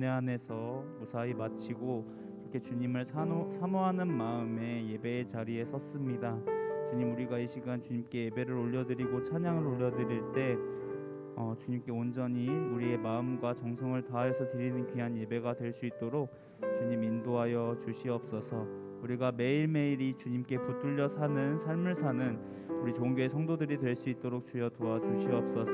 은혜 안에서 무사히 마치고 이렇게 주님을 사모하는 마음에 예배의 자리에 섰습니다. 주님, 우리가 이 시간 주님께 예배를 올려드리고 찬양을 올려드릴 때 주님께 온전히 우리의 마음과 정성을 다해서 드리는 귀한 예배가 될 수 있도록 주님 인도하여 주시옵소서. 우리가 매일매일이 주님께 붙들려 사는 삶을 사는 우리 좋은교회 성도들이 될 수 있도록 주여 도와주시옵소서.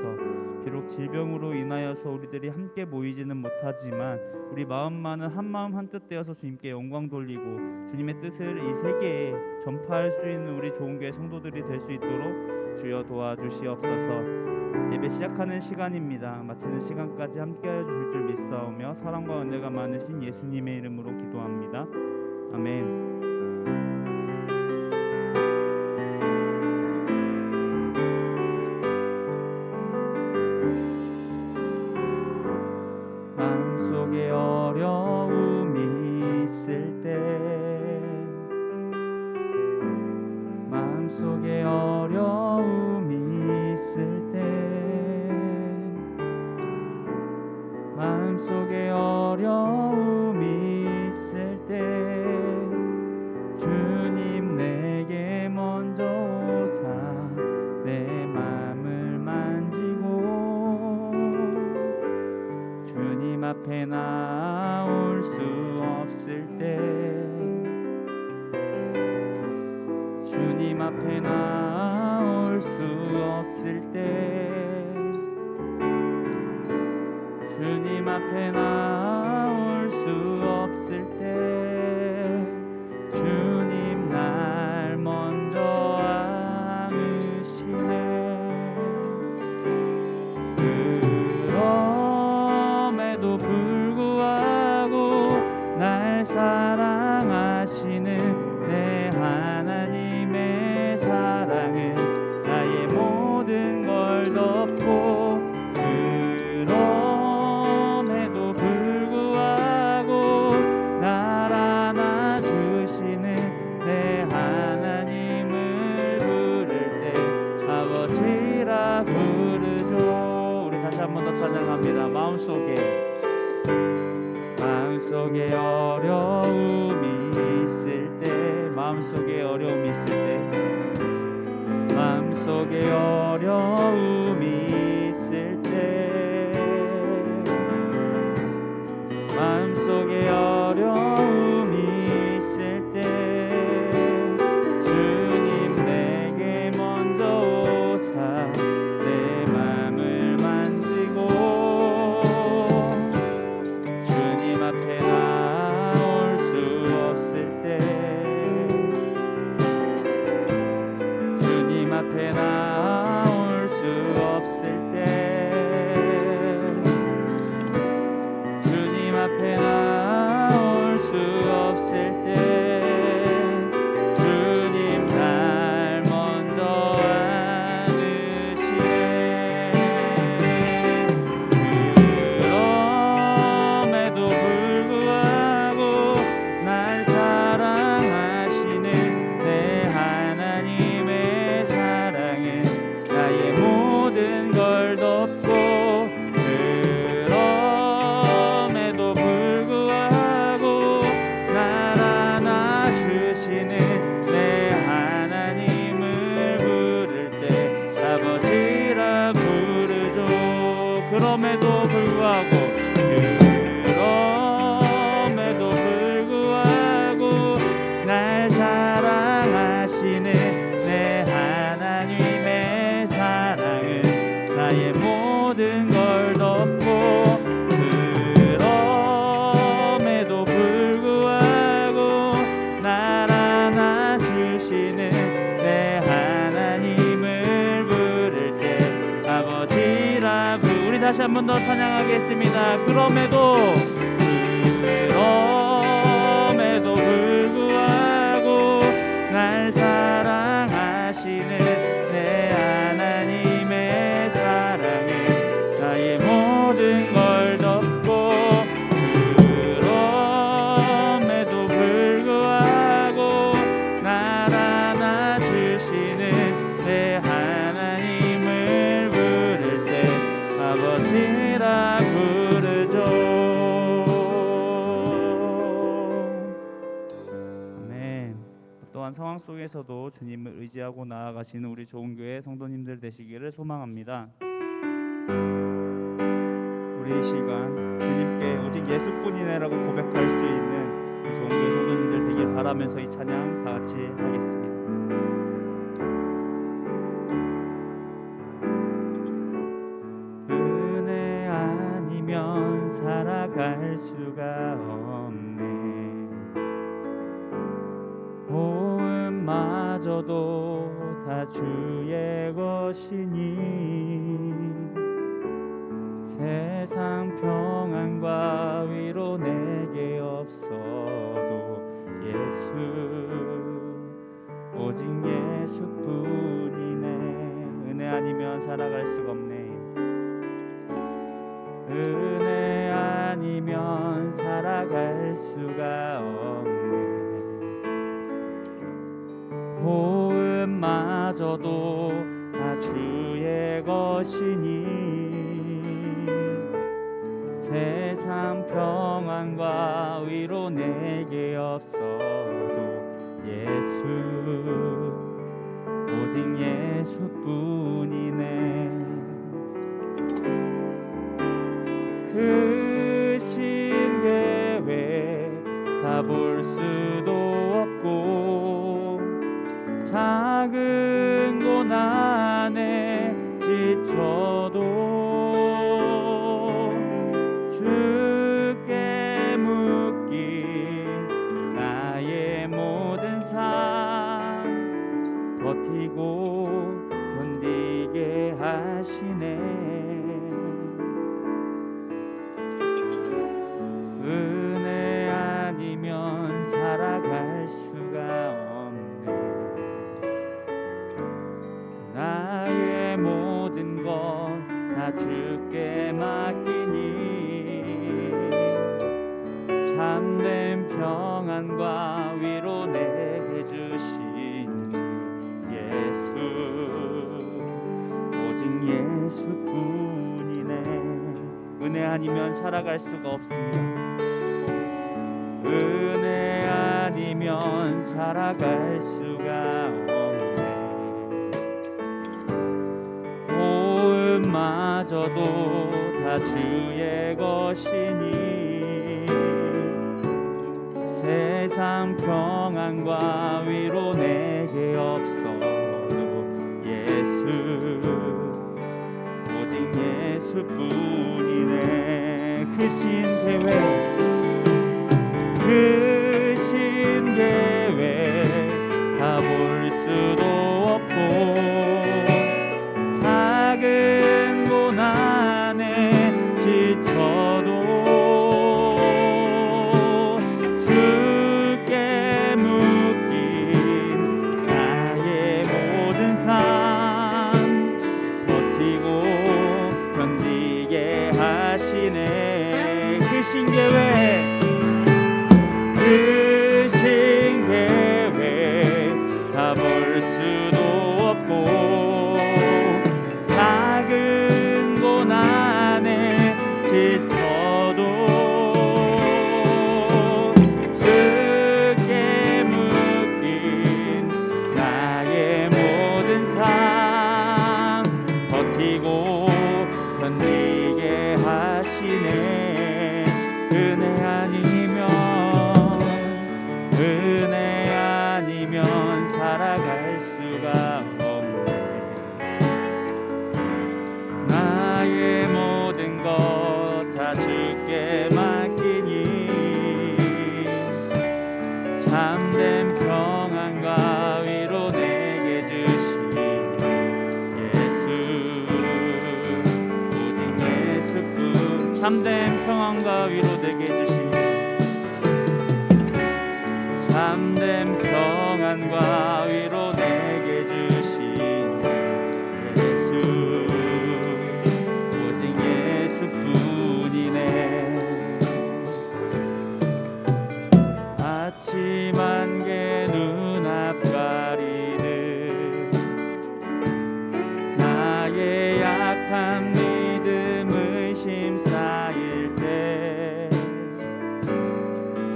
비록 질병으로 인하여서 우리들이 함께 모이지는 못하지만 우리 마음만은 한 마음 한 뜻 되어서 주님께 영광 돌리고 주님의 뜻을 이 세계에 전파할 수 있는 우리 좋은교회 성도들이 될 수 있도록 주여 도와주시옵소서. 예배 시작하는 시간입니다. 마치는 시간까지 함께하여 주실 줄 믿사오며 사랑과 은혜가 많으신 예수님의 이름으로 기도합니다. 아멘. 마음속에 어려움이 있을 때, 마음속에 어려움이 있을 때, 마음속에 어려움이 있을 때 주님 내게 먼저 오사 내 맘을 만지고 주님 앞에 나올 수 없을 때, 주님 앞에 나올 수 없을 때, 주님 앞에 나올 수 없을 때 주님 날 먼저 안으시네. 그럼에도 불구하고 날 사랑하시는 내 하나님의 사랑은 나의 모든 걸 덮고, 찬양합니다. 마음속에 어려움이 있을 때, 마음속에 어려움이 있을 때, 마음속에 어려움이 있을 때, 마음속에 어려움이 있을 때 주님 내게 먼저 오사 내 맘을 만지고 주님 앞에 나올 수 없을 때, 주님 앞에 나올 수 없을 때, 주님 앞에 나올 수 없을 때 주님 날 먼저 안으시네. 그럼에도 불구하고 날 사랑하시는 내 하나님의 사랑은 나의 모든 걸 덮고, 그럼에도 불구하고 날 안아주시는 내 하나님을 부를 때 아버지라 부르죠. 그럼에도 불구하고, 그럼에도 불구하고 날 사랑하시는 내 하나님의 사랑은 나의 모든 걸 덮고, 그럼에도 불구하고 날 안아주시는 내 하나님을 부를 때 아버지라 우리 다시 한 번 더 찬양하겠습니다. 그럼에도 불구하고 날 사랑하시는 내 하나님의 사랑은 나의 모든 걸 덮고, 그럼에도 불구하고 날 안아주시는 내 하나님을 부를 때 아버지라 부르죠. 어떠한 상황 속에서도 주님을 의지하고 나아가시는 우리 좋은 교회 성도님들 되시기를 소망합니다. 우리 이 시간 주님께 오직 예수뿐이네라고 고백할 수 있는 우리 좋은 교회 성도님들 되길 바라면서 이 찬양 다 같이 하겠습니다. 은혜 아니면 살아갈 수가 없네. 호흡마저도 다 주의 것이니 세상 평안과 위로 내게 없어도 예수 오직 예수뿐이네. 은혜 아니면 살아갈 수가 없네. 은혜 아니면 살아갈 수가 없네. 호흡마저도 다 주의 것이니 세상 평안과 위로 내게 없어도 예수 오직 예수뿐이네. 크신 계획 다 볼 수도 없고 작은 고난에 지쳐도 주께 묶인 나의 모든 삶 버티고 견디게 하시네. 은혜 아니면 살아갈 수가 없네. 나의 모든 것 다 주께 맡기니 참된 평안과 위로 내게 주신 주 예수 오직 예수뿐이네. 은혜 아니면 살아갈 수가 없습니다. 은혜 아니면 살아갈 수가 없네. 호흡마저도 다 주의 것이니 세상 평안과 위로 내게 없어도 예수 오직 예수뿐이네. 크신 계획 다 볼 수도 없고 작은 고난에 지쳐도 주께 묶인 나의 모든 삶 버티고 견디게 하시네. 크신 계획 다 볼 수도 없고 작은 고난에 지쳐도 주께 묶인 나의 모든 삶 버티고 견디게 하시네. 은혜 아니면 살아갈 수가 없네. 나의 모든 것 다 주께 맡기니 참된 평안과 위로 내게 주신 예수 오직 예수뿐. 참된 평안과 위로 내게 주신 참된 평안과 위로 내게 주신 예수 오직 예수뿐이네. 아침 안개 눈앞 가리듯 나의 약한 믿음 의심 쌓일 때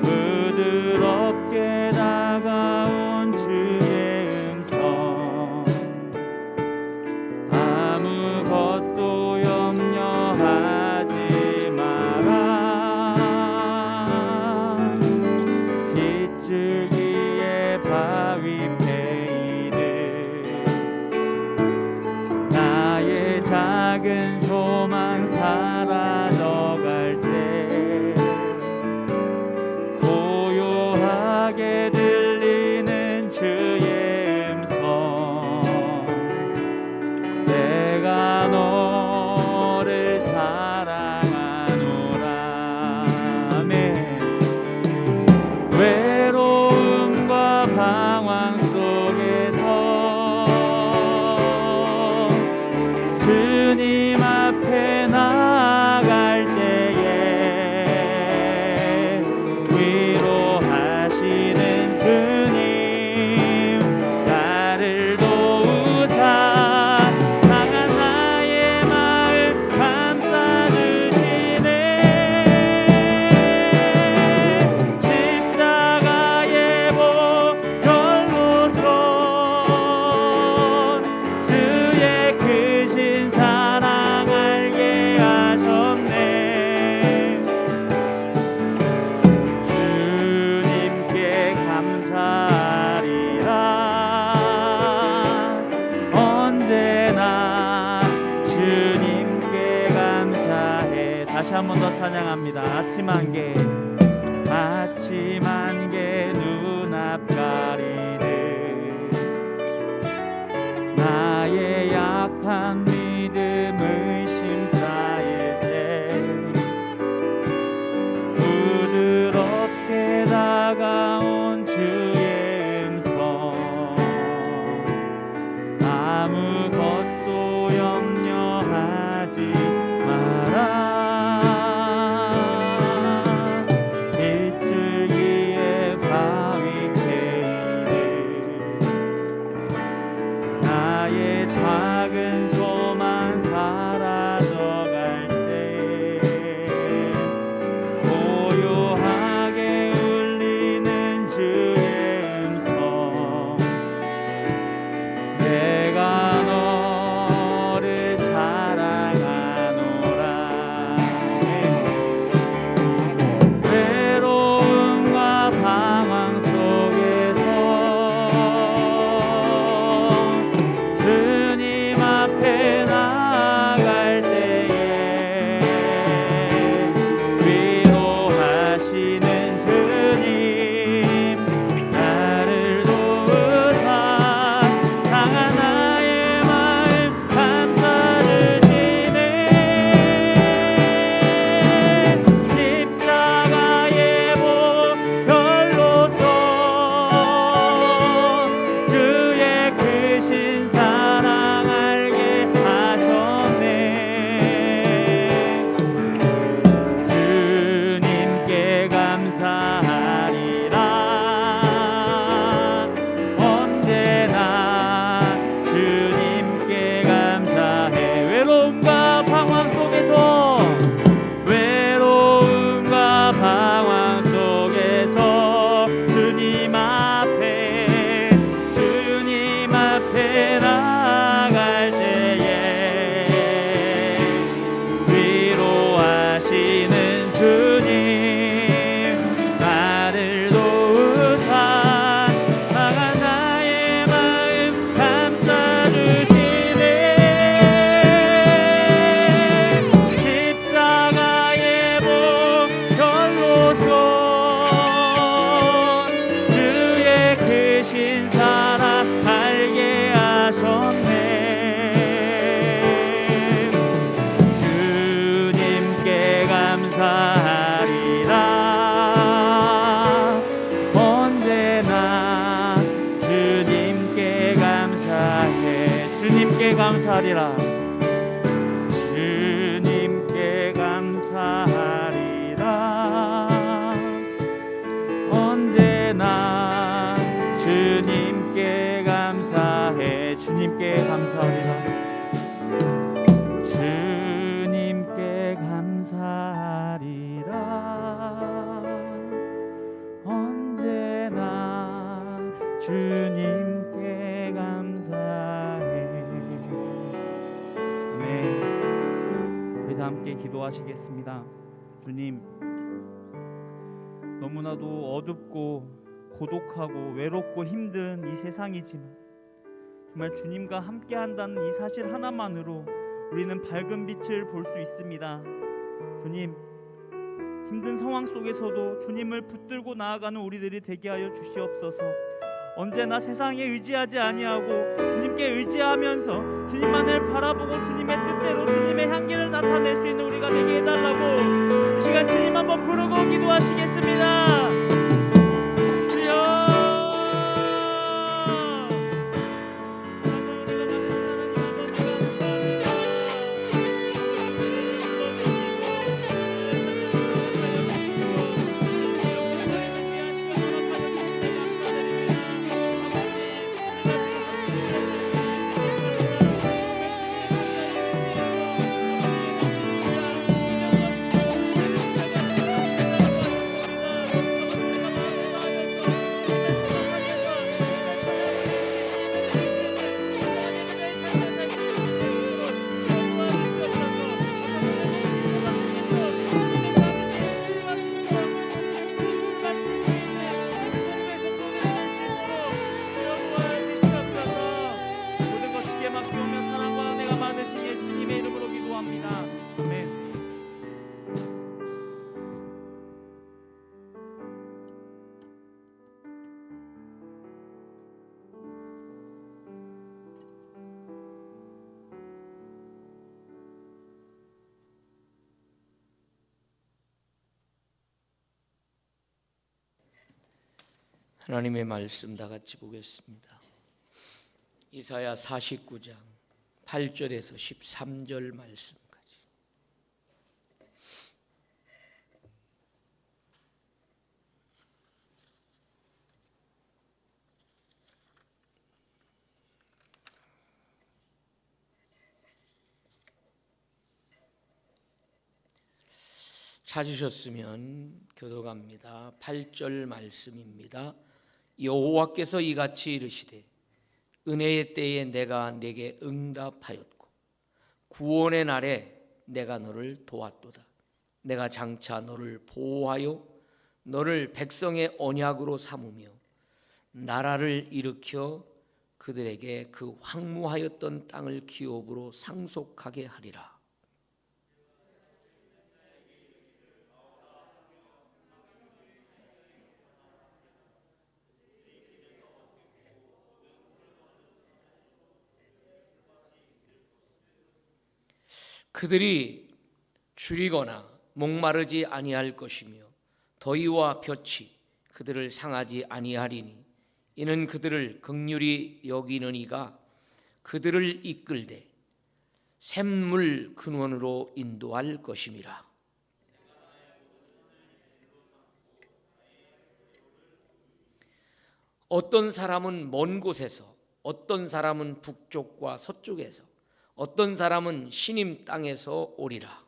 부드럽게 다가온 주 다시 한 번 더 찬양합니다. 아침 안개 눈앞 가리는 나의 약한 믿음 의심 쌓일 때 부드럽게 다가온 주의 음성 아무것도 염려하지 마라 일줄기에 바위 캐이는 나의 작은 소망 사라져갈 때 고요하게 울리는 주의 음성 내가 너를 사랑하노라 외로움과 방황 속에서 주님 앞에 나아갈 때에 위로하시는 주님 나를 도우사 강한 나의 마음 감싸주시네 십자가의 보혈로서 주의 크신 사랑 알게 하셨네 주님께 감사하리라 언제나 주님께 감사해 외로움과 방황 속에서 주님 앞에 나아갈 때에 위로하시는 주님 나를 도우사 강한 나의 마음 감싸주시네 십자가의 보혈로서 주의 크신 사랑 알게 하셨네 주님께 감사하리라 언제나 주님께 감사해 주님께 감사하리라 주님께 감사하리라 언제나 주님께 감사해 주님께 감사하리라 주님께 감사하리라 언제나 주님께 감사해 아멘 우리 다 함께 기도하시겠습니다. 주님 너무나도 어둡고 고독하고 외롭고 힘든 이 세상이지만 정말 주님과 함께 한다는 이 사실 하나만으로 우리는 밝은 빛을 볼 수 있습니다. 주님 힘든 상황 속에서도 주님을 붙들고 나아가는 우리들이 되게 하여 주시옵소서. 언제나 세상에 의지하지 아니하고 주님께 의지하면서 주님만을 바라보고 주님의 뜻대로 주님의 향기를 나타낼 수 있는 우리가 되게 해달라고 이 시간 주님 한번 부르고 기도하시겠습니다. 하나님의 말씀 다 같이 보겠습니다. 이사야 49장 8절에서 13절 말씀까지. 찾으셨으면 교독합니다. 8절 말씀입니다. 여호와께서 이같이 이르시되 은혜의 때에 내가 네게 응답하였고 구원의 날에 내가 너를 도왔도다. 내가 장차 너를 보호하여 너를 백성의 언약으로 삼으며 나라를 일으켜 그들에게 그 황무하였던 땅을 기업으로 상속하게 하리라. 그들이 줄이거나 목마르지 아니할 것이며 더위와 볕이 그들을 상하지 아니하리니 이는 그들을 긍휼히 여기는 이가 그들을 이끌되 샘물 근원으로 인도할 것임이라. 어떤 사람은 먼 곳에서, 어떤 사람은 북쪽과 서쪽에서, 어떤 사람은 시님 땅에서 오리라.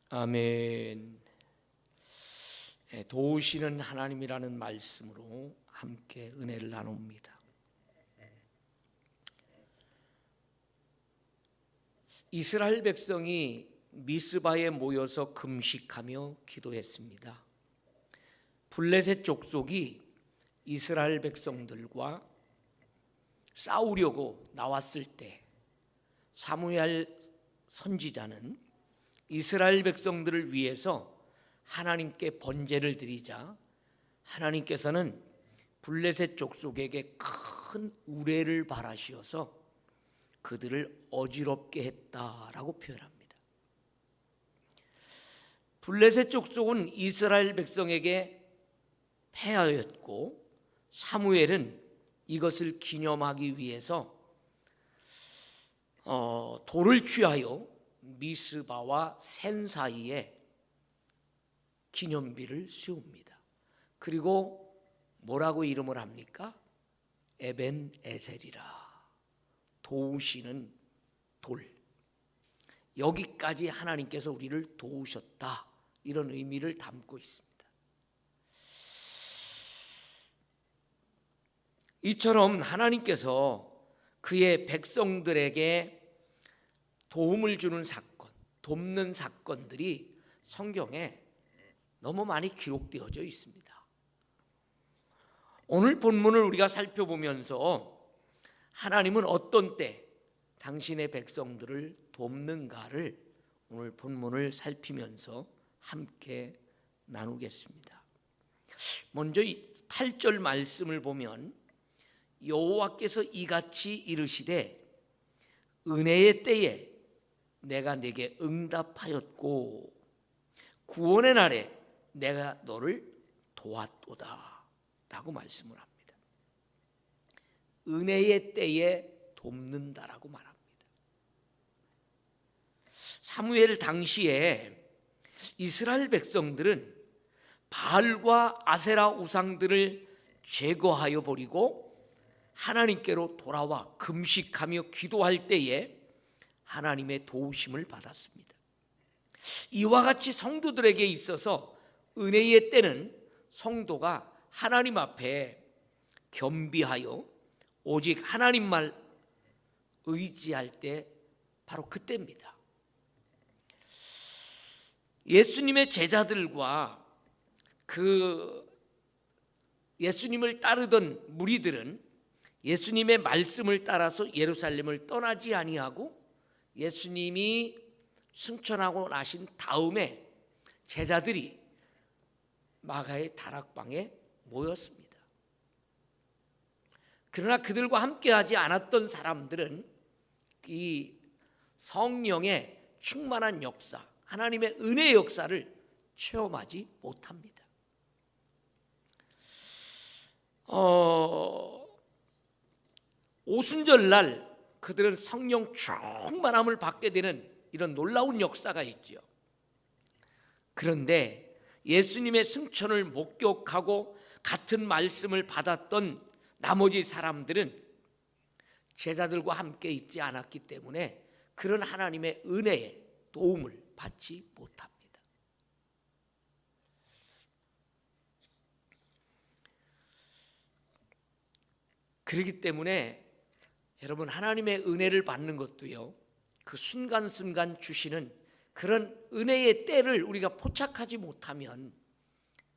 아멘. 도우시는 하나님이라는 말씀으로 함께 은혜를 나눕니다. 이스라엘 백성이 미스바에 모여서 금식하며 기도했습니다. 블레셋 족속이 이스라엘 백성들과 싸우려고 나왔을 때 사무엘 선지자는 이스라엘 백성들을 위해서 하나님께 번제를 드리자 하나님께서는 블레셋 족속에게 큰 우레를 바라시어서 그들을 어지럽게 했다라고 표현합니다. 블레셋 족속은 이스라엘 백성에게 패하였고 사무엘은 이것을 기념하기 위해서 돌을 취하여 미스바와 센 사이에 기념비를 세웁니다. 그리고 뭐라고 이름을 합니까? 에벤 에셀이라, 도우시는 돌. 여기까지 하나님께서 우리를 도우셨다, 이런 의미를 담고 있습니다. 이처럼 하나님께서 그의 백성들에게 도움을 주는 사건, 돕는 사건들이 성경에 너무 많이 기록되어져 있습니다. 오늘 본문을 우리가 살펴보면서 하나님은 어떤 때 당신의 백성들을 돕는가를 오늘 본문을 살피면서 함께 나누겠습니다. 먼저 8절 말씀을 보면 여호와께서 이같이 이르시되 은혜의 때에 내가 네게 응답하였고 구원의 날에 내가 너를 도왔도다 라고 말씀을 합니다. 은혜의 때에 돕는다라고 말합니다. 사무엘 당시에 이스라엘 백성들은 바알과 아세라 우상들을 제거하여 버리고 하나님께로 돌아와 금식하며 기도할 때에 하나님의 도우심을 받았습니다. 이와 같이 성도들에게 있어서 은혜의 때는 성도가 하나님 앞에 겸비하여 오직 하나님만 의지할 때 바로 그때입니다. 예수님의 제자들과 그 예수님을 따르던 무리들은 예수님의 말씀을 따라서 예루살렘을 떠나지 아니하고 예수님이 승천하고 나신 다음에 제자들이 마가의 다락방에 모였습니다. 그러나 그들과 함께하지 않았던 사람들은 이 성령의 충만한 역사, 하나님의 은혜의 역사를 체험하지 못합니다. 오순절날 그들은 성령 충만함을 받게 되는 이런 놀라운 역사가 있죠. 그런데 예수님의 승천을 목격하고 같은 말씀을 받았던 나머지 사람들은 제자들과 함께 있지 않았기 때문에 그런 하나님의 은혜의 도움을 받지 못합니다. 그렇기 때문에 여러분, 하나님의 은혜를 받는 것도요, 그 순간순간 주시는 그런 은혜의 때를 우리가 포착하지 못하면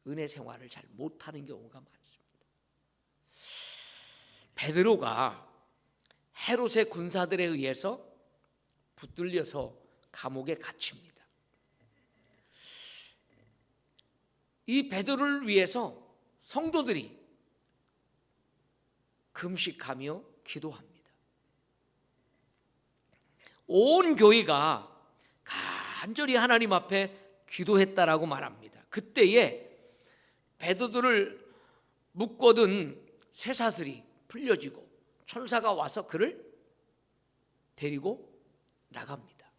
은혜 생활을 잘 못하는 경우가 많습니다. 베드로가 헤롯의 군사들에 의해서 붙들려서 감옥에 갇힙니다. 이 베드로를 위해서 성도들이 금식하며 기도합니다. 온 교회가 간절히 하나님 앞에 기도했다라고 말합니다. 그때에 베드로를 묶어둔 쇠사슬이 풀려지고 천사가 와서 그를 데리고 나갑니다.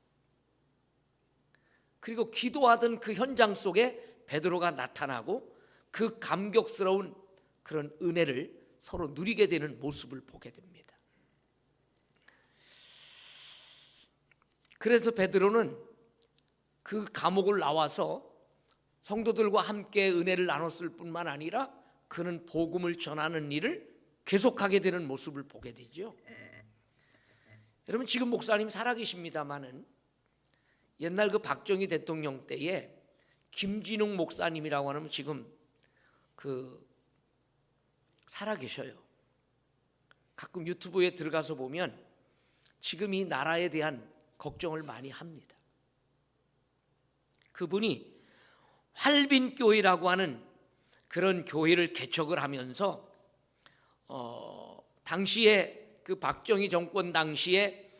그리고 기도하던 그 현장 속에 베드로가 나타나고 그 감격스러운 그런 은혜를 서로 누리게 되는 모습을 보게 됩니다. 그래서 베드로는 그 감옥을 나와서 성도들과 함께 은혜를 나눴을 뿐만 아니라 그는 복음을 전하는 일을 계속하게 되는 모습을 보게 되죠. 여러분, 지금 목사님 살아계십니다마는 옛날 그 박정희 대통령 때에 김진웅 목사님이라고 하면 지금 살아계셔요. 가끔 유튜브에 들어가서 보면 지금 이 나라에 대한 걱정을 많이 합니다. 그분이 활빈교회라고 하는 그런 교회를 개척을 하면서 당시에 그 박정희 정권 당시에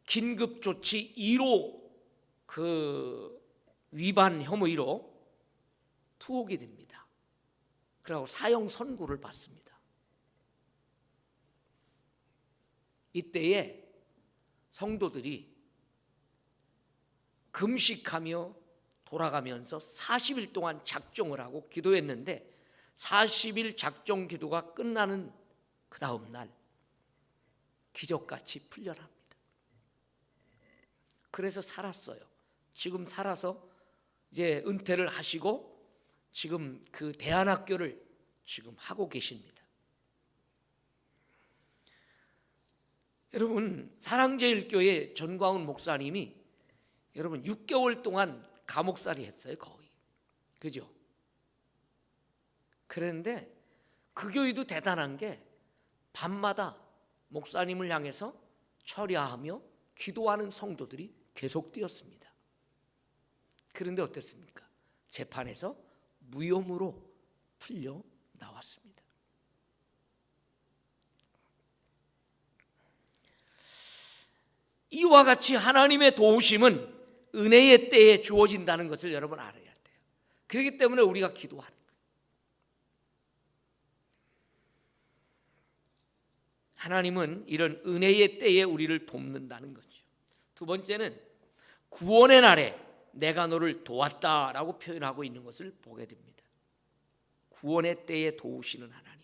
긴급조치 1호 그 위반 혐의로 투옥이 됩니다. 그리고 사형 선고를 받습니다. 이때에 성도들이 금식하며 돌아가면서 40일 동안 작정을 하고 기도했는데 40일 작정 기도가 끝나는 그 다음 날 기적같이 풀려납니다. 그래서 살았어요. 지금 살아서 이제 은퇴를 하시고 지금 그 대안학교를 지금 하고 계십니다. 여러분, 사랑제일교회 전광훈 목사님이 여러분 6개월 동안 감옥살이 했어요. 거의. 그죠? 그런데 그 교회도 대단한 게 밤마다 목사님을 향해서 철야하며 기도하는 성도들이 계속 뛰었습니다. 그런데 어땠습니까? 재판에서 무혐의로 풀려 나왔습니다. 이와 같이 하나님의 도우심은 은혜의 때에 주어진다는 것을 여러분 알아야 돼요. 그렇기 때문에 우리가 기도하는 거예요. 하나님은 이런 은혜의 때에 우리를 돕는다는 거죠. 두 번째는 구원의 날에 내가 너를 도왔다라고 표현하고 있는 것을 보게 됩니다. 구원의 때에 도우시는 하나님.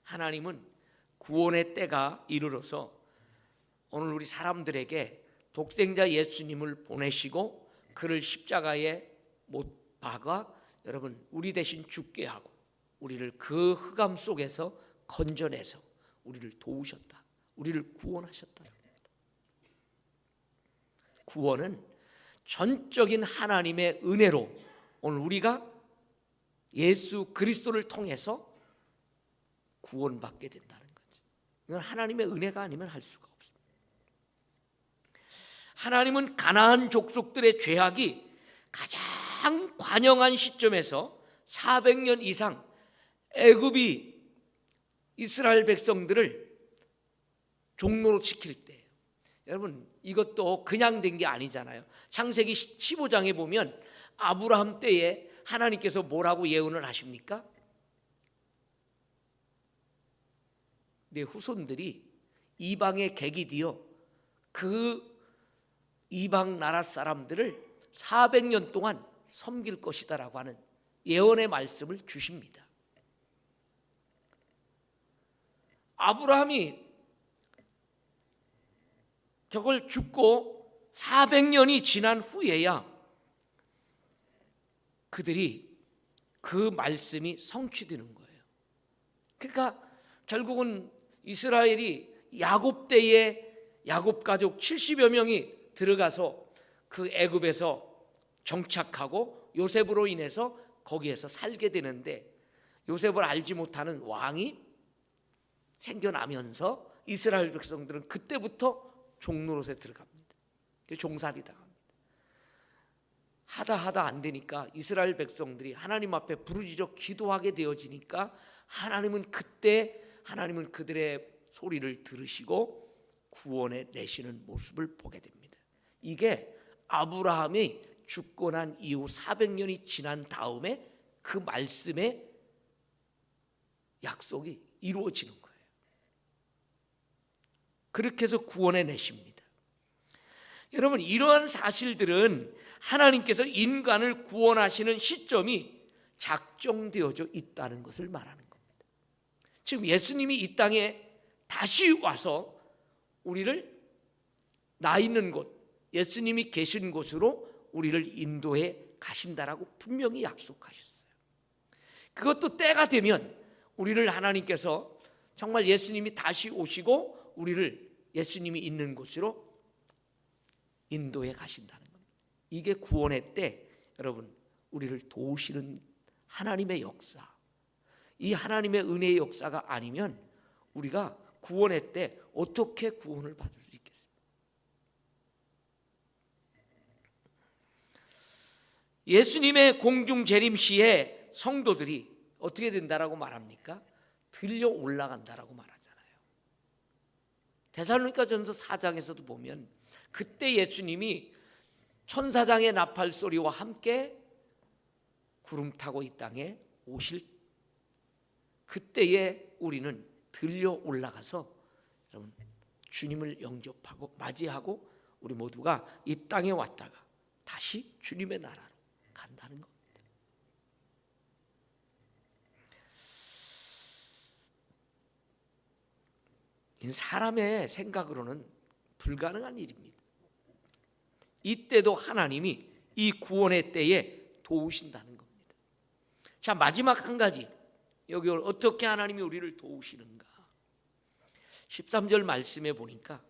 하나님은 구원의 때가 이르러서 오늘 우리 사람들에게 독생자 예수님을 보내시고 그를 십자가에 못 박아 여러분 우리 대신 죽게 하고 우리를 그 흑암 속에서 건져내서 우리를 도우셨다. 우리를 구원하셨다. 구원은 전적인 하나님의 은혜로 오늘 우리가 예수 그리스도를 통해서 구원받게 된다는 거죠. 이건 하나님의 은혜가 아니면 할 수가 없습니다. 하나님은 가나안 족속들의 죄악이 가장 관영한 시점에서 400년 이상 애굽이 이스라엘 백성들을 종로로 지킬 때, 여러분 이것도 그냥 된 게 아니잖아요. 창세기 15장에 보면 아브라함 때에 하나님께서 뭐라고 예언을 하십니까? 내 후손들이 이방의 객이 되어 그 이방 나라 사람들을 400년 동안 섬길 것이다라고 하는 예언의 말씀을 주십니다. 아브라함이 저걸 죽고 400년이 지난 후에야 그들이 그 말씀이 성취되는 거예요. 그러니까 결국은 이스라엘이 야곱 때에 야곱 가족 70여 명이 들어가서 그 애굽에서 정착하고 요셉으로 인해서 거기에서 살게 되는데, 요셉을 알지 못하는 왕이 생겨나면서 이스라엘 백성들은 그때부터 종노릇에 들어갑니다. 종살이 당합니다. 하다 안 되니까 이스라엘 백성들이 하나님 앞에 부르짖어 기도하게 되어지니까 하나님은 그들의 소리를 들으시고 구원해 내시는 모습을 보게 됩니다. 이게 아브라함이 죽고 난 이후 400년이 지난 다음에 그 말씀의 약속이 이루어지는 거예요. 그렇게 해서 구원해 내십니다. 여러분, 이러한 사실들은 하나님께서 인간을 구원하시는 시점이 작정되어져 있다는 것을 말하는 겁니다. 지금 예수님이 이 땅에 다시 와서 우리를 나 있는 곳, 예수님이 계신 곳으로 우리를 인도해 가신다라고 분명히 약속하셨어요. 그것도 때가 되면 우리를 하나님께서 정말 예수님이 다시 오시고 우리를 예수님이 있는 곳으로 인도해 가신다는 겁니다. 이게 구원의 때, 여러분, 우리를 도우시는 하나님의 역사, 이 하나님의 은혜의 역사가 아니면 우리가 구원의 때 어떻게 구원을 받을 수 있겠습니까? 예수님의 공중 재림 시에 성도들이 어떻게 된다라고 말합니까? 들려 올라간다라고 말하잖아요. 데살로니가전서 4장에서도 보면 그때 예수님이 천사장의 나팔 소리와 함께 구름 타고 이 땅에 오실 그때에 우리는 들려 올라가서 여러분 주님을 영접하고 맞이하고 우리 모두가 이 땅에 왔다가 다시 주님의 나라로 간다는 겁니다. 사람의 생각으로는 불가능한 일입니다. 이때도 하나님이 이 구원의 때에 도우신다는 겁니다. 자, 마지막 한 가지, 여기 어떻게 하나님이 우리를 도우시는가? 13절 말씀에 보니까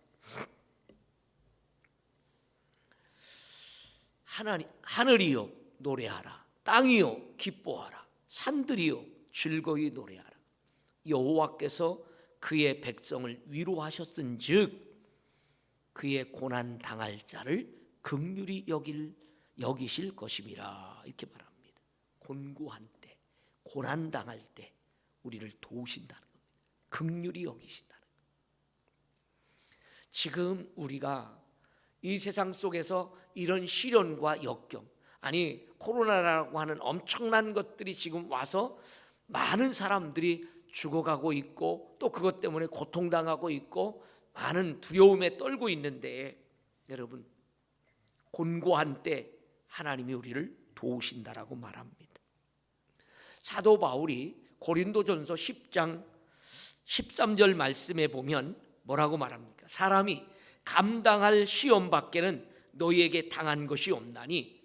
하늘이여 노래하라, 땅이여 기뻐하라, 산들이여 즐거이 노래하라. 여호와께서 그의 백성을 위로하셨은즉 그의 고난 당할 자를 긍휼히 여기실 것임이라. 이렇게 말합니다. 곤고한 때, 고난 당할 때 우리를 도우신다는 겁니다. 긍휼히 여기신다는 겁니다. 지금 우리가 이 세상 속에서 이런 시련과 역경, 아니 코로나라고 하는 엄청난 것들이 지금 와서 많은 사람들이 죽어가고 있고 또 그것 때문에 고통당하고 있고 많은 두려움에 떨고 있는데, 여러분 곤고한 때 하나님이 우리를 도우신다라고 말합니다. 사도 바울이 고린도전서 10장 13절 말씀에 보면 뭐라고 말합니까? 사람이 감당할 시험 밖에는 너희에게 당한 것이 없나니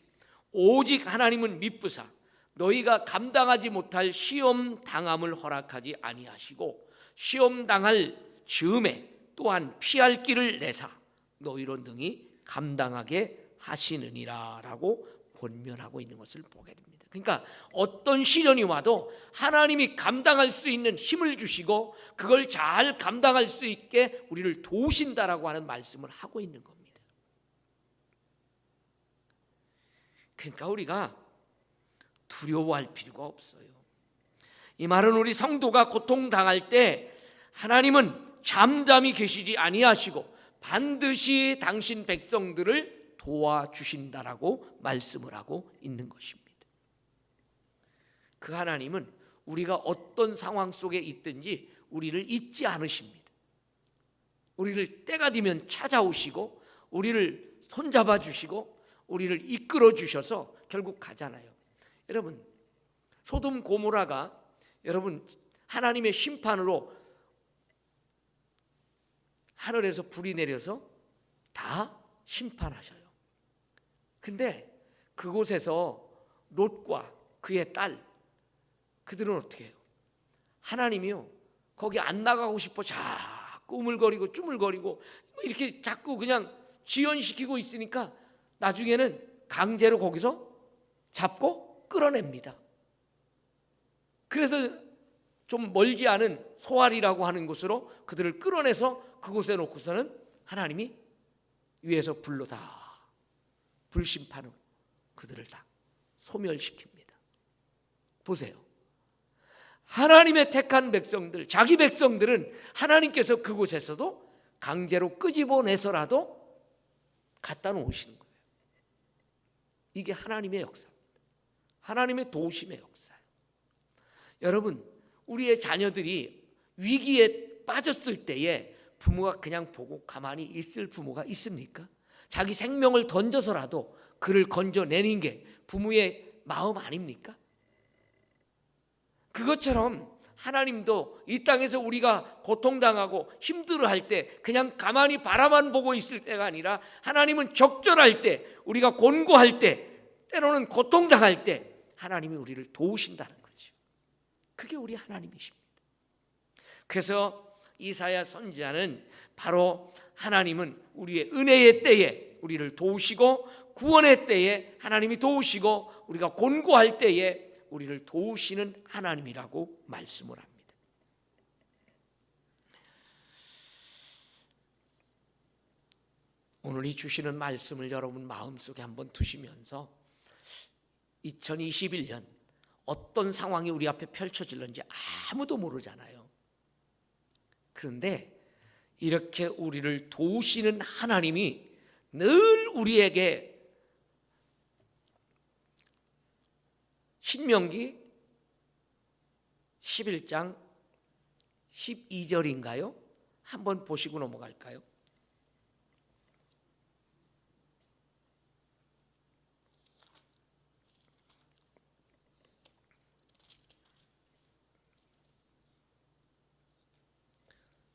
오직 하나님은 미쁘사 너희가 감당하지 못할 시험 당함을 허락하지 아니하시고 시험 당할 즈음에 또한 피할 길을 내사 너희로 능히 감당하게 하시느니라 라고 권면하고 있는 것을 보게 됩니다. 그러니까 어떤 시련이 와도 하나님이 감당할 수 있는 힘을 주시고 그걸 잘 감당할 수 있게 우리를 도우신다라고 하는 말씀을 하고 있는 겁니다. 그러니까 우리가 두려워할 필요가 없어요. 이 말은 우리 성도가 고통당할 때 하나님은 잠잠히 계시지 아니하시고 반드시 당신 백성들을 도와주신다라고 말씀을 하고 있는 것입니다. 그 하나님은 우리가 어떤 상황 속에 있든지 우리를 잊지 않으십니다. 우리를 때가 되면 찾아오시고 우리를 손잡아 주시고 우리를 이끌어 주셔서 결국 가잖아요. 여러분, 소돔 고모라가 여러분 하나님의 심판으로 하늘에서 불이 내려서 다 심판하셔요. 근데 그곳에서 롯과 그의 딸, 그들은 어떻게 해요? 하나님이요, 거기 안 나가고 싶어 자꾸 우물거리고 쭈물거리고 이렇게 자꾸 그냥 지연시키고 있으니까 나중에는 강제로 거기서 잡고 끌어냅니다. 그래서 좀 멀지 않은 소알이라고 하는 곳으로 그들을 끌어내서 그곳에 놓고서는 하나님이 위에서 불로 다 불심판으로 그들을 다 소멸시킵니다. 보세요. 하나님의 택한 백성들, 자기 백성들은 하나님께서 그곳에서도 강제로 끄집어내서라도 갖다 놓으시는 거예요. 이게 하나님의 역사입니다. 하나님의 도우심의 역사예요. 여러분, 우리의 자녀들이 위기에 빠졌을 때에 부모가 그냥 보고 가만히 있을 부모가 있습니까? 자기 생명을 던져서라도 그를 건져내는 게 부모의 마음 아닙니까? 그것처럼 하나님도 이 땅에서 우리가 고통당하고 힘들어할 때 그냥 가만히 바라만 보고 있을 때가 아니라 하나님은 적절할 때, 우리가 곤고할 때, 때로는 고통당할 때 하나님이 우리를 도우신다는 거죠. 그게 우리 하나님이십니다. 그래서 이사야 선지자는 바로 하나님은 우리의 은혜의 때에 우리를 도우시고 구원의 때에 하나님이 도우시고 우리가 곤고할 때에 우리를 도우시는 하나님이라고 말씀을 합니다. 오늘 이 주시는 말씀을 여러분 마음속에 한번 두시면서 2021년 어떤 상황이 우리 앞에 펼쳐질는지 아무도 모르잖아요. 그런데 이렇게 우리를 도우시는 하나님이 늘 우리에게 신명기 11장 12절인가요? 한번 보시고 넘어갈까요?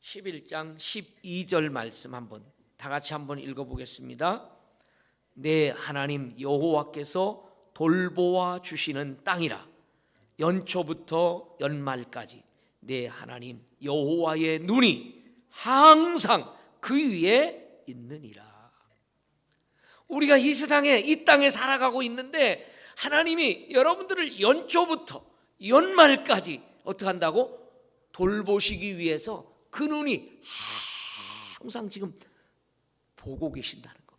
(11장 12절) 말씀 한번 다 같이 한번 읽어보겠습니다. 내 하나님 여호와께서 돌보아 주시는 땅이라. 연초부터 연말까지 내 하나님 여호와의 눈이 항상 그 위에 있느니라. 우리가 이 세상에, 이 땅에 살아가고 있는데 하나님이 여러분들을 연초부터 연말까지 어떻게 한다고? 돌보시기 위해서 그 눈이 항상 지금 보고 계신다는 겁니다.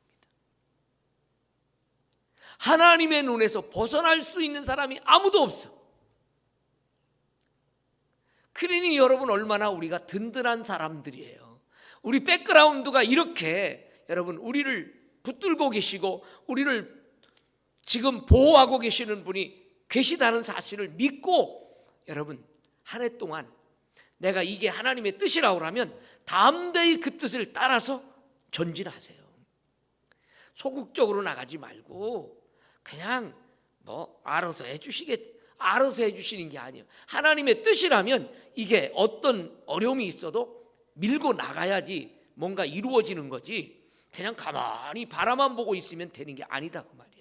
하나님의 눈에서 벗어날 수 있는 사람이 아무도 없어. 그러니 여러분, 얼마나 우리가 든든한 사람들이에요. 우리 백그라운드가 이렇게 여러분 우리를 붙들고 계시고 우리를 지금 보호하고 계시는 분이 계시다는 사실을 믿고 여러분 한 해 동안 내가 이게 하나님의 뜻이라고 하면 담대히 그 뜻을 따라서 전진하세요. 소극적으로 나가지 말고 그냥 알아서 해주시는 게 아니에요. 하나님의 뜻이라면 이게 어떤 어려움이 있어도 밀고 나가야지 뭔가 이루어지는 거지, 그냥 가만히 바라만 보고 있으면 되는 게 아니다 그 말이에요.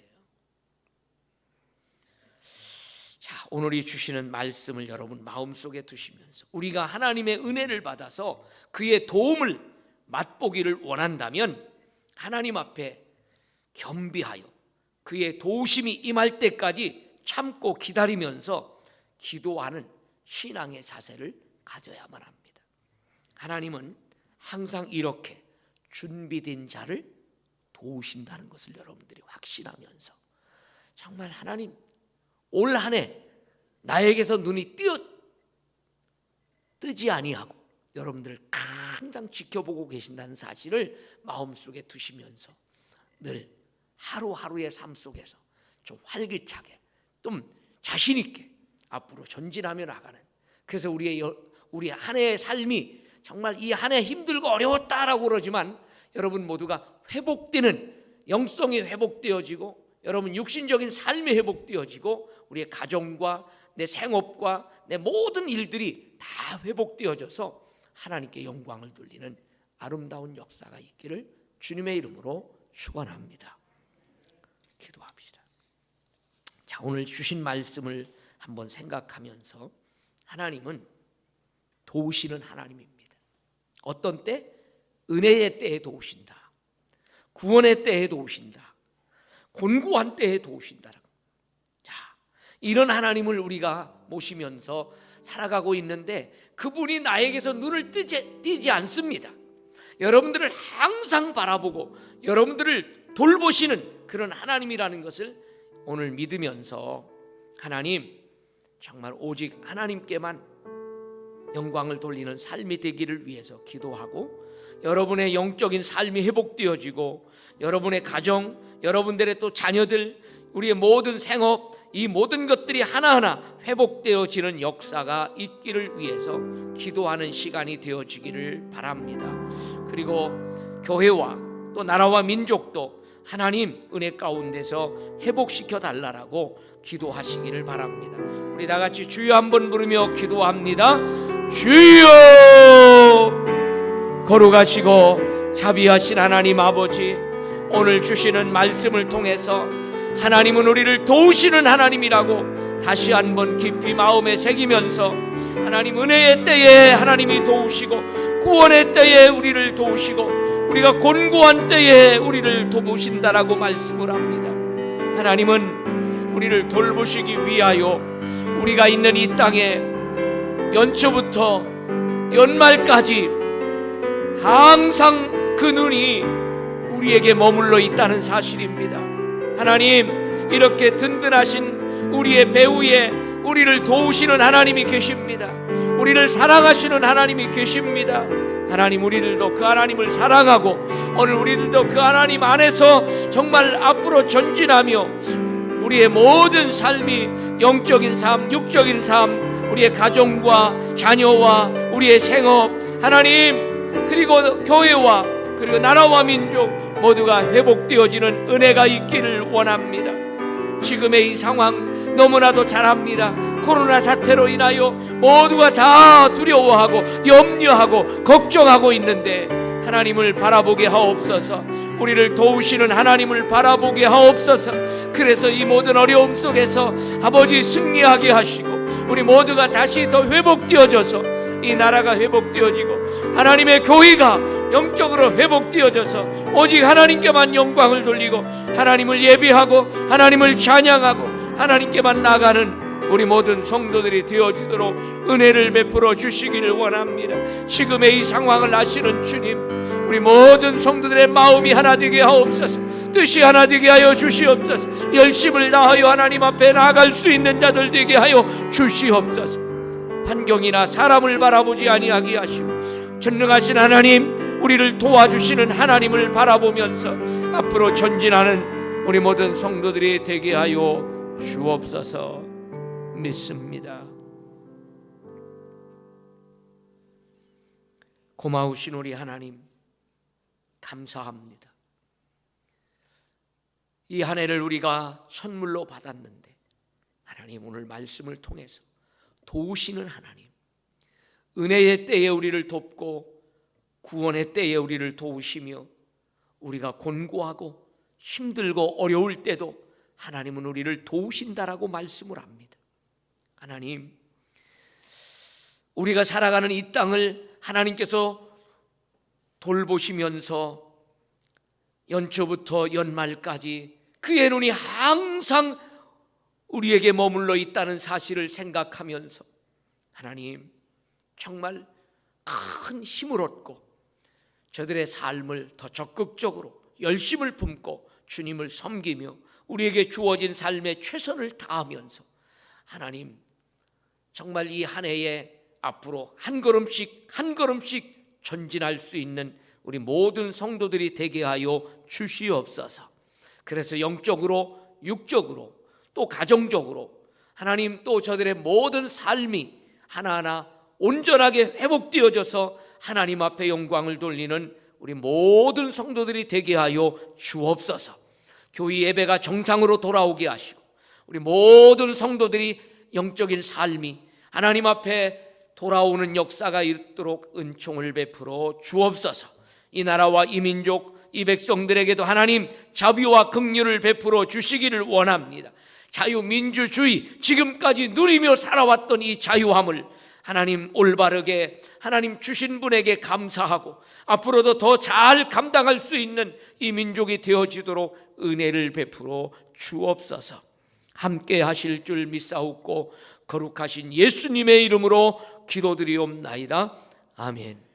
자, 오늘이 주시는 말씀을 여러분 마음속에 두시면서 우리가 하나님의 은혜를 받아서 그의 도움을 맛보기를 원한다면 하나님 앞에 겸비하여 그의 도우심이 임할 때까지 참고 기다리면서 기도하는 신앙의 자세를 가져야만 합니다. 하나님은 항상 이렇게 준비된 자를 도우신다는 것을 여러분들이 확신하면서 정말 하나님 올 한 해 나에게서 눈이 뜨지 아니하고 여러분들을 항상 지켜보고 계신다는 사실을 마음속에 두시면서 늘 하루하루의 삶 속에서 좀 활기차게 좀 자신 있게 앞으로 전진하며 나가는, 그래서 우리 한 해의 삶이 정말 이 한 해 힘들고 어려웠다라고 그러지만 여러분 모두가 회복되는, 영성이 회복되어지고 여러분 육신적인 삶이 회복되어지고 우리의 가정과 내 생업과 내 모든 일들이 다 회복되어져서 하나님께 영광을 돌리는 아름다운 역사가 있기를 주님의 이름으로 축원합니다. 기도합시다. 자, 오늘 주신 말씀을 한번 생각하면서 하나님은 도우시는 하나님입니다. 어떤 때? 은혜의 때에 도우신다. 구원의 때에 도우신다. 곤고한 때에 도우신다. 자, 이런 하나님을 우리가 모시면서 살아가고 있는데 그분이 나에게서 눈을 띄지 않습니다. 여러분들을 항상 바라보고 여러분들을 돌보시는 그런 하나님이라는 것을 오늘 믿으면서 하나님, 정말 오직 하나님께만 영광을 돌리는 삶이 되기를 위해서 기도하고, 여러분의 영적인 삶이 회복되어지고 여러분의 가정, 여러분들의 또 자녀들, 우리의 모든 생업, 이 모든 것들이 하나하나 회복되어지는 역사가 있기를 위해서 기도하는 시간이 되어지기를 바랍니다. 그리고 교회와 또 나라와 민족도 하나님 은혜 가운데서 회복시켜 달라고 기도하시기를 바랍니다. 우리 다 같이 주여 한번 부르며 기도합니다. 주여! 거룩하시고 자비하신 하나님 아버지, 오늘 주시는 말씀을 통해서 하나님은 우리를 도우시는 하나님이라고 다시 한번 깊이 마음에 새기면서 하나님 은혜의 때에 하나님이 도우시고 구원의 때에 우리를 도우시고 우리가 곤고한 때에 우리를 도우신다라고 말씀을 합니다. 하나님은 우리를 돌보시기 위하여 우리가 있는 이 땅에 연초부터 연말까지 항상 그 눈이 우리에게 머물러 있다는 사실입니다. 하나님, 이렇게 든든하신 우리의 배후에 우리를 도우시는 하나님이 계십니다. 우리를 사랑하시는 하나님이 계십니다. 하나님, 우리들도 그 하나님을 사랑하고 오늘 우리들도 그 하나님 안에서 정말 앞으로 전진하며 우리의 모든 삶이 영적인 삶, 육적인 삶, 우리의 가정과 자녀와 우리의 생업, 하나님, 그리고 교회와 그리고 나라와 민족 모두가 회복되어지는 은혜가 있기를 원합니다. 지금의 이 상황 너무나도 잘 압니다. 코로나 사태로 인하여 모두가 다 두려워하고 염려하고 걱정하고 있는데 하나님을 바라보게 하옵소서. 우리를 도우시는 하나님을 바라보게 하옵소서. 그래서 이 모든 어려움 속에서 아버지 승리하게 하시고 우리 모두가 다시 더 회복되어져서 이 나라가 회복되어지고 하나님의 교회가 영적으로 회복되어져서 오직 하나님께만 영광을 돌리고 하나님을 예배하고 하나님을 찬양하고 하나님께만 나가는 우리 모든 성도들이 되어지도록 은혜를 베풀어 주시기를 원합니다. 지금의 이 상황을 아시는 주님, 우리 모든 성도들의 마음이 하나 되게 하옵소서. 뜻이 하나 되게 하여 주시옵소서. 열심을 다하여 하나님 앞에 나아갈 수 있는 자들 되게 하여 주시옵소서. 환경이나 사람을 바라보지 아니하게 하시고 전능하신 하나님, 우리를 도와주시는 하나님을 바라보면서 앞으로 전진하는 우리 모든 성도들이 되게 하여 주옵소서. 믿습니다. 고마우신 우리 하나님, 감사합니다. 이 한 해를 우리가 선물로 받았는데 하나님, 오늘 말씀을 통해서 도우시는 하나님, 은혜의 때에 우리를 돕고 구원의 때에 우리를 도우시며 우리가 곤고하고 힘들고 어려울 때도 하나님은 우리를 도우신다라고 말씀을 합니다. 하나님, 우리가 살아가는 이 땅을 하나님께서 돌보시면서 연초부터 연말까지 그의 눈이 항상 우리에게 머물러 있다는 사실을 생각하면서 하나님, 정말 큰 힘을 얻고 저들의 삶을 더 적극적으로 열심을 품고 주님을 섬기며 우리에게 주어진 삶에 최선을 다하면서 하나님, 정말 이 한 해에 앞으로 한 걸음씩 한 걸음씩 전진할 수 있는 우리 모든 성도들이 되게 하여 주시옵소서. 그래서 영적으로, 육적으로, 또 가정적으로 하나님, 또 저들의 모든 삶이 하나하나 온전하게 회복되어져서 하나님 앞에 영광을 돌리는 우리 모든 성도들이 되게 하여 주옵소서. 교회 예배가 정상으로 돌아오게 하시고 우리 모든 성도들이 영적인 삶이 하나님 앞에 돌아오는 역사가 있도록 은총을 베풀어 주옵소서. 이 나라와 이 민족, 이 백성들에게도 하나님 자비와 긍휼을 베풀어 주시기를 원합니다. 자유민주주의, 지금까지 누리며 살아왔던 이 자유함을 하나님 올바르게 하나님 주신 분에게 감사하고 앞으로도 더 잘 감당할 수 있는 이 민족이 되어지도록 은혜를 베풀어 주옵소서. 함께 하실 줄 믿사옵고 거룩하신 예수님의 이름으로 기도드리옵나이다. 아멘.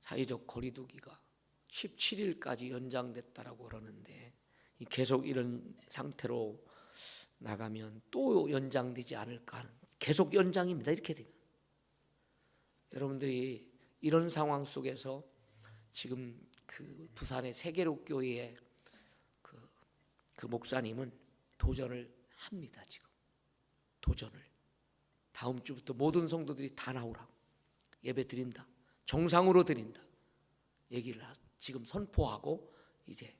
사회적 거리두기가 17일까지 연장됐다라고 그러는데 계속 이런 상태로 나가면 또 연장되지 않을까 하는, 계속 연장입니다. 이렇게 되면 여러분들이 이런 상황 속에서 지금 그 부산의 세계로교회의 그 목사님은 도전을 합니다. 지금 도전을 다음 주부터 모든 성도들이 다 나오라고, 예배 드린다, 정상으로 드린다 얘기를 지금 선포하고 이제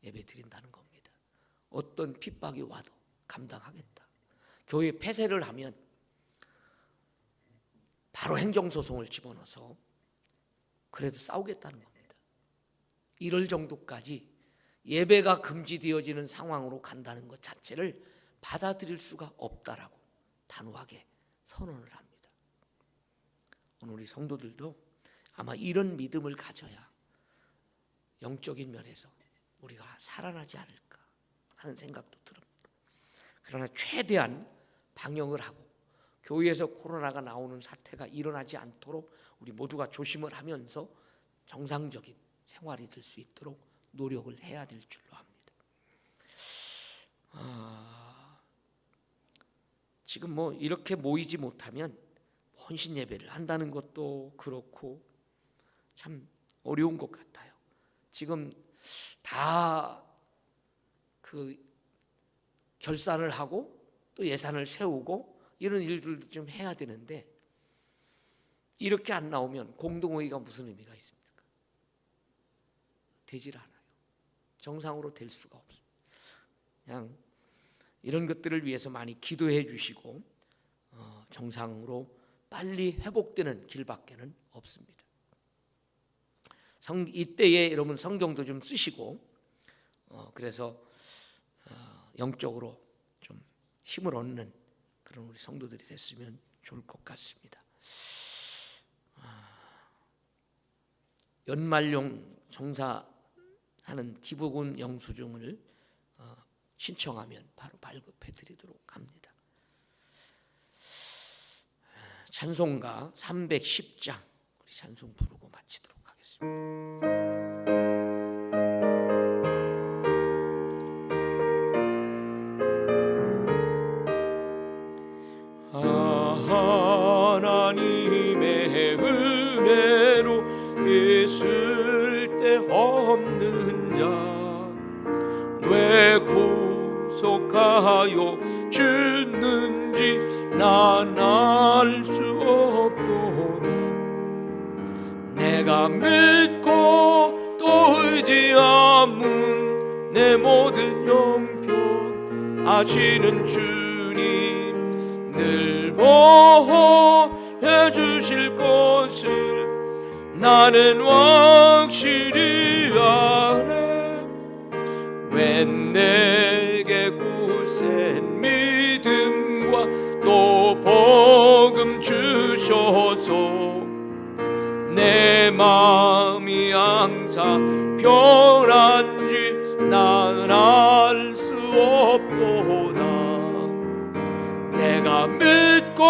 예배 드린다는 겁니다. 어떤 핍박이 와도 감당하겠다. 교회 폐쇄를 하면 바로 행정소송을 집어넣어서 그래도 싸우겠다는 겁니다. 이럴 정도까지 예배가 금지되어지는 상황으로 간다는 것 자체를 받아들일 수가 없다라고 단호하게 선언을 합니다. 오늘 우리 성도들도 아마 이런 믿음을 가져야 영적인 면에서 우리가 살아나지 않을까 하는 생각도 듭니다. 그러나 최대한 방역을 하고 교회에서 코로나가 나오는 사태가 일어나지 않도록 우리 모두가 조심을 하면서 정상적인 생활이 될 수 있도록 노력을 해야 될 줄로 압니다. 지금 뭐 이렇게 모이지 못하면 혼신 예배를 한다는 것도 그렇고 참 어려운 것 같아요. 지금 다 그 결산을 하고 또 예산을 세우고 이런 일들도 좀 해야 되는데 이렇게 안 나오면 공동회의가 무슨 의미가 있습니까? 되질 않아요. 정상으로 될 수가 없습니다. 그냥 이런 것들을 위해서 많이 기도해 주시고 정상으로 빨리 회복되는 길밖에는 없습니다. 이때에 여러분 성경도 좀 쓰시고 그래서 영적으로 좀 힘을 얻는 그런 우리 성도들이 됐으면 좋을 것 같습니다. 연말용 정사하는 기부금 영수증을 신청하면 바로 발급해 드리도록 합니다. 찬송가 310장 우리 찬송 부르고 마치도록 하겠습니다. 하나님의 은혜로 있을 데 없는 자 왜 구속하여 주는지 난 알 수 없도다. 내가 믿고 또 의지함은 내 모든 형편 아시는 주님 늘 보호해 주실 것을 나는 확실히 아네. 웬 내게 굳센 믿음과 또 복음 주셔서 내 마음이 항상 편한지 난 알 수 없도다. 내가 믿고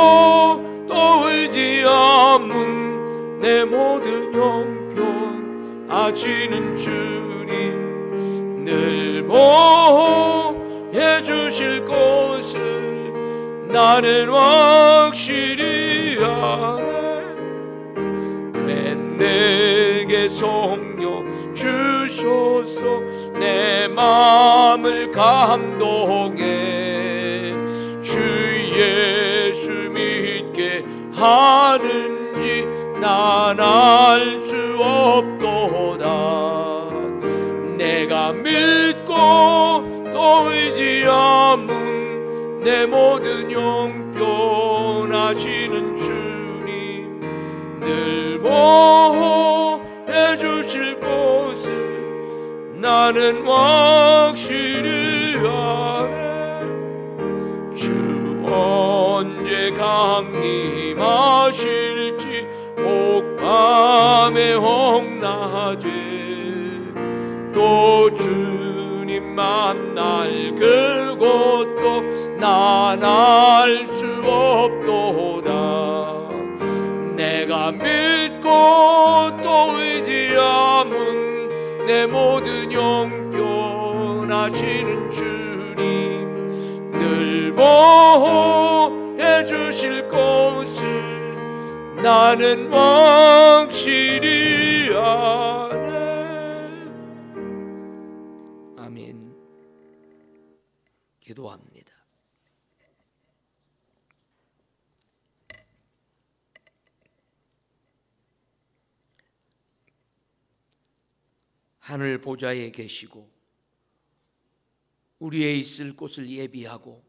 또 의지함은 내 모든 형편 아시는 주님 늘 보호해 주실 것을 나는 확실히 아네. 왜 내게 성령 주셔서 내 마음을 감동해 주 예수 믿게 하는지 난 알 수 없도다. 내가 믿고 또 의지함은 내 모든 형편 아시는 주님 늘 보호해 주실 것을 나는 확실히 아네. 주 언제 강림하실지 옥밤의 홍낮에 또 주님 만날 그곳도 난 알 수 없도다. 내가 믿고 또 의지함은 내 모든 형편 아시는 주님 늘 보호해 주실 것을 나는 확실히 아네. 아멘. 기도합니다. 하늘 보좌에 계시고 우리의 있을 곳을 예비하고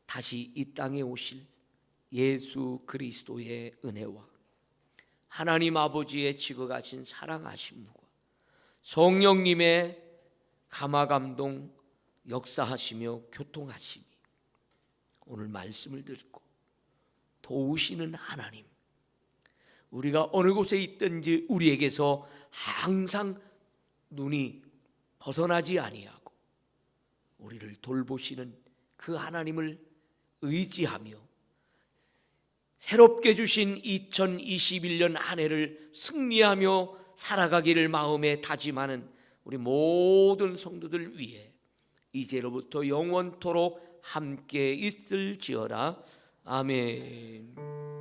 다시 이 땅에 오실 예수 그리스도의 은혜와 하나님 아버지의 지극하신 사랑하심과 성령님의 감화감동 역사하시며 교통하심이 오늘 말씀을 듣고 도우시는 하나님, 우리가 어느 곳에 있든지 우리에게서 항상 눈이 벗어나지 아니하고 우리를 돌보시는 그 하나님을 의지하며 새롭게 주신 2021년 한 해를 승리하며 살아가기를 마음에 다짐하는 우리 모든 성도들 위해 이제로부터 영원토록 함께 있을지어다. 아멘.